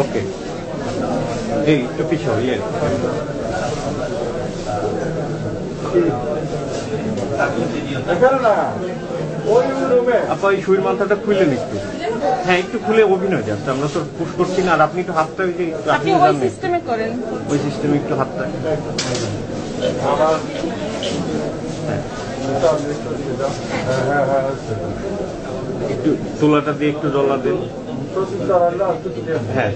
ওকে, এই একটু পিছাও আপা, এই শরীর মাথাটা খুললেন একটু। হ্যাঁ, একটু খুলে অভিনয় যাচ্ছে, আমরা তো পুশ করছি না। আর আপনি একটু হাতটা ওই যে আপনি ওই সিস্টেমে করেন, ওই সিস্টেমে একটু হাতটা একটু তোলাটা দিয়ে একটু ডলা দেন। হ্যাঁ,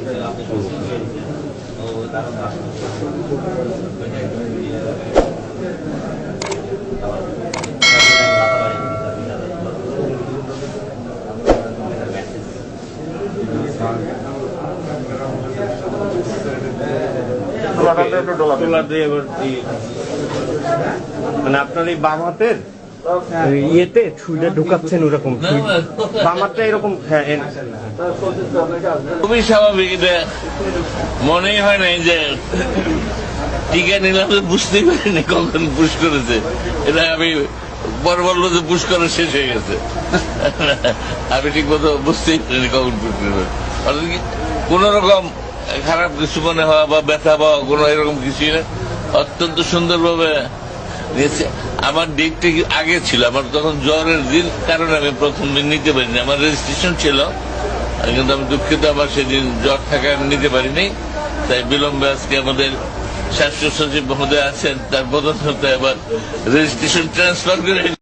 মানে আপনার এই বাম হাতের ইয়েতে ছুঁইটা ঢুকাচ্ছেন ওরকম, বাম হাতটা এরকম। হ্যাঁ, খুবই স্বাভাবিক। এটা মনেই হয় নাই যে টিকা নিলাম, বুঝতেই পারিনি কখন পুশ করেছে। এটা আমি পর বললো যে পুশ করা শেষ হয়ে গেছে। আমি ঠিক মতো বুঝতেই পারিনি কখন পুশ করেছে। কোন রকম খারাপ কিছু মনে হওয়া বা ব্যথা পাওয়া কোনো এরকম কিছুই না। অত্যন্ত সুন্দরভাবে নিয়েছে। আমার ডেটটা আগে ছিল, আমার তখন জ্বরের দিন কারণে আমি প্রথম দিন নিতে পারিনি। আমার রেজিস্ট্রেশন ছিল, কিন্তু আমি দুঃখিত, আমার সেদিন জ্বর থাকায় আমি নিতে পারিনি। তাই বিলম্বে আজকে আমাদের স্বাস্থ্য সচিব মহোদয় আছেন, তার বদল হতে আবার রেজিস্ট্রেশন ট্রান্সফার করে